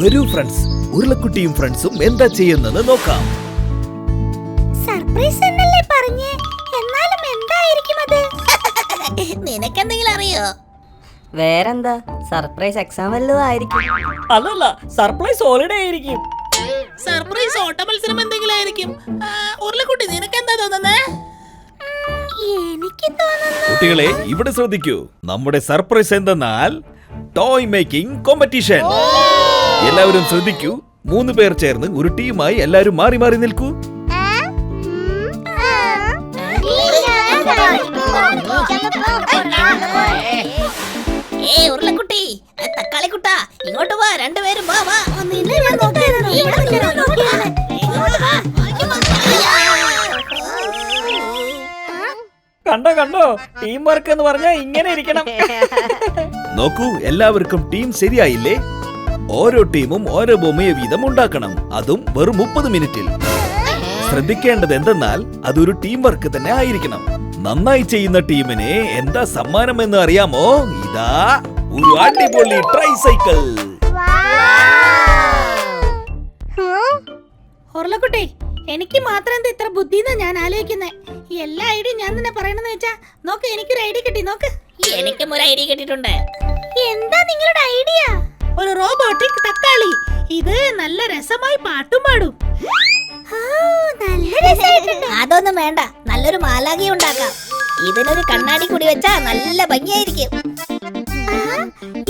വരൂ ഫ്രണ്ട്സ്, ഉരുളക്കുട്ടിയും ഫ്രണ്ട്സും എന്താ ചെയ്യുന്നെന്ന് നോക്കാം. സർപ്രൈസ് എന്നല്ലേ പറഞ്ഞേ, എന്നാലും എന്തായിരിക്കും അത്? നിനക്കെന്തെങ്കിലും അറിയോ? വേറെന്താ, സർപ്രൈസ് എക്സാം വല്ലതും ആയിരിക്കും. അല്ലല്ല, സർപ്രൈസ് ഹോളിഡേ ആയിരിക്കും. സർപ്രൈസ് ഓട്ട മത്സരം എന്തെങ്കിലും ആയിരിക്കും. ഉരുളക്കുട്ടി, നിനക്കെന്താ തോന്നുന്നേ? എനിക്ക് തോന്നുന്നു കുട്ടികളെ ഇവിടെ ശ്രദ്ധിക്കൂ. നമ്മുടെ സർപ്രൈസ് എന്തെന്നാൽ ടോയ് മേക്കിംഗ് കോമ്പറ്റീഷൻ. എല്ലാവരും ശ്രദ്ധിക്കൂ. 3 പേർ ചേർന്ന് ഒരു ടീമായി എല്ലാവരും മാറി മാറി നിൽക്കൂ. ഉരുളക്കുട്ടി, തക്കാളിക്കുട്ടാ, ഇങ്ങോട്ട് വാ, രണ്ടുപേരും വാ വാ. കണ്ടോ കണ്ടോ, ടീം വർക്ക് എന്ന് പറഞ്ഞാൽ ഇങ്ങനെ ഇരിക്കണം. നോക്കൂ, എല്ലാവർക്കും ടീം ശരിയായില്ലേ? ഓരോ ടീമും ഓരോ ബൊമ്മയെ വീതം ഉണ്ടാക്കണം, അതും വെറും 30 മിനിറ്റിൽ. ശ്രദ്ധിക്കേണ്ടത് എന്തെന്നാൽ അതൊരു ടീം വർക്ക് തന്നെ ആയിരിക്കണം. നന്നായി ചെയ്യുന്ന ടീമിന് എന്താ സമ്മാനം എന്ന് അറിയാമോ? ഇതാ ഒരു അടിപൊളി ട്രൈസൈക്കിൾ. ഉരുളക്കുട്ടി, എനിക്ക് മാത്രം എന്താ ഇത്ര ബുദ്ധി എന്നാ ഞാൻ ആലോചിക്കുന്നേ. എല്ലാ ഐഡിയ ഞാൻ തന്നെ പറയണെന്ന് വെച്ചാ നോക്ക്, എനിക്കൊരു ഐഡിയ കിട്ടി. നോക്ക്, എനിക്കും ഒരു ഐഡിയ കിട്ടിയിട്ടുണ്ട്. എന്താ നിങ്ങളുടെ ഐഡിയ? ഒരു റോബോട്ടിക് തക്കാളി. ഇത് നല്ല രസമായി പാട്ടും പാടും. അതൊന്നും വേണ്ട, നല്ലൊരു മാലാഖ ഉണ്ടാക്കാം. ഇതിനൊരു കണ്ണാടി കൂടി വെച്ചാ നല്ല ഭംഗിയായിരിക്കും.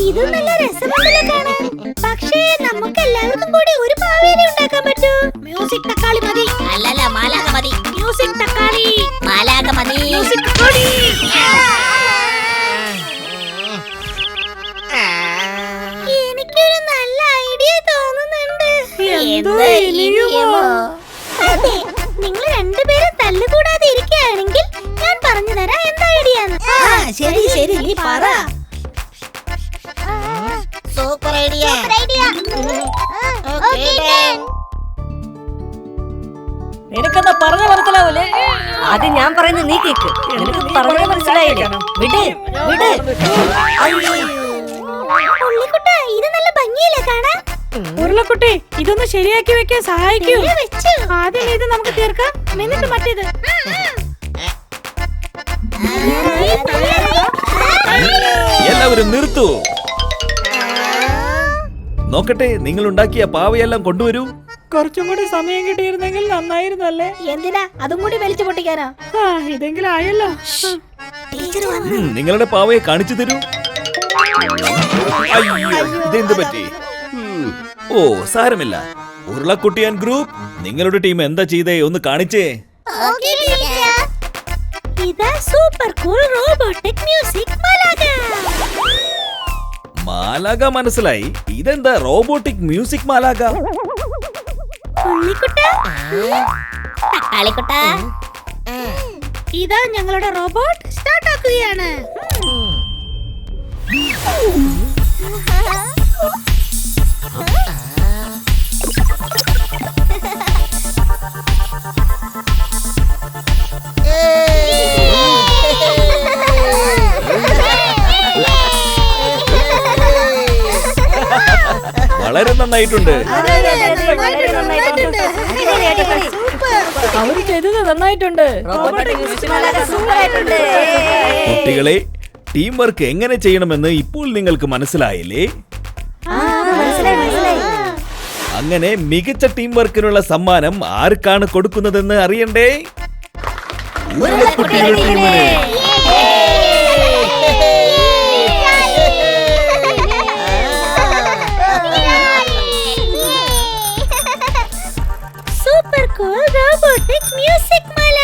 ഇത് നല്ല രസമുണ്ടല്ലോ കാണാൻ. പക്ഷേ നമുക്ക് എല്ലാവർക്കും കൂടി ഒരു പാവേന ഉണ്ടാക്കാൻ പറ്റൂ. മ്യൂസിക് തക്കാളി മതി. അല്ലല്ല, മാലാഖ മതി. മ്യൂസിക് തക്കാളി, മാലാഖ മതി. മ്യൂസിക് തക്കാളി. എനിക്കൊരു നല്ല ഐഡിയ തോന്നുന്നുണ്ട്. അതെ, നിങ്ങൾ രണ്ടുപേരും തല്ലുകൂടാതെ ഇരിക്കുകയാണെങ്കിൽ ഞാൻ പറഞ്ഞു തരാം എന്താ ഐഡിയ. ശരി ശരി, നീ പറ. Super idea. നിനക്കെന്താ പറഞ്ഞ മനസ്സിലാവൂലേ? ആദ്യം ഞാൻ പറയുന്നത് നീ കേക്ക്. നിനക്ക് പറഞ്ഞ മനസ്സിലായില്ലേ? വിട് വിട്. ഉള്ളിക്കുട്ടാ, ഇത് നല്ല ഭംഗിയല്ലേ കാണാൻ? ഉരുളക്കുട്ടി, ഇതൊന്ന് ശരിയാക്കി വെക്കാൻ സഹായിക്കൂ. ആദ്യം ഇത് നമുക്ക് തീർക്കാം, എന്നിട്ട് മറ്റേത്. എല്ലാവരും നിർത്തൂ. നോക്കട്ടെ, നിങ്ങൾ ഉണ്ടാക്കിയ പാവയെല്ലാം കൊണ്ടുവരൂ. കുറച്ചും കൂടി സമയം കിട്ടിയിരുന്നെങ്കിൽ നന്നായിരുന്നല്ലേ. എന്തിനാ അതും കൂടി വലിച്ചു പൊട്ടിക്കാനോ? ഇതെങ്കിലും ആയല്ലോ. നിങ്ങളുടെ പാവയെ കാണിച്ചു തരൂ. അയ്യോ, ഇതെന്ത് പറ്റി? ഓ, സാരമില്ല. ഉരുളക്കുട്ടി ആൻഡ് ഗ്രൂപ്പ്, നിങ്ങളുടെ ടീം എന്താ ചെയ്തേ ഒന്ന് കാണിച്ചേ. ഇതാ സൂപ്പർ കൂൾ റോബോട്ടിക് മ്യൂസിക് മാലാഖ. മാലാഖ മനസ്സിലായി. ഇതെന്താ റോബോട്ടിക് മ്യൂസിക് മാലാഖ? ഉള്ളിക്കുട്ടാ, തക്കാളിക്കുട്ടാ, ഇതാ ഞങ്ങളുടെ റോബോട്ട് സ്റ്റാർട്ട് ആക്കുകയാണ്. വളരെ നന്നായിട്ടുണ്ട്. അവര് ചെയ്തത് നന്നായിട്ടുണ്ട്. കുട്ടികളെ, ടീം വർക്ക് എങ്ങനെ ചെയ്യണമെന്ന് ഇപ്പോൾ നിങ്ങൾക്ക് മനസ്സിലായില്ലേ? അങ്ങനെ മികച്ച ടീം വർക്കിനുള്ള സമ്മാനം ആർക്കാണ് കൊടുക്കുന്നതെന്ന് അറിയണ്ടേ? ഉരുളക്കുട്ടിയുടെ ടീമിന്. സൂപ്പർ കൂൾ റോബോട്ടിക് മ്യൂസിക് മാലാഖ.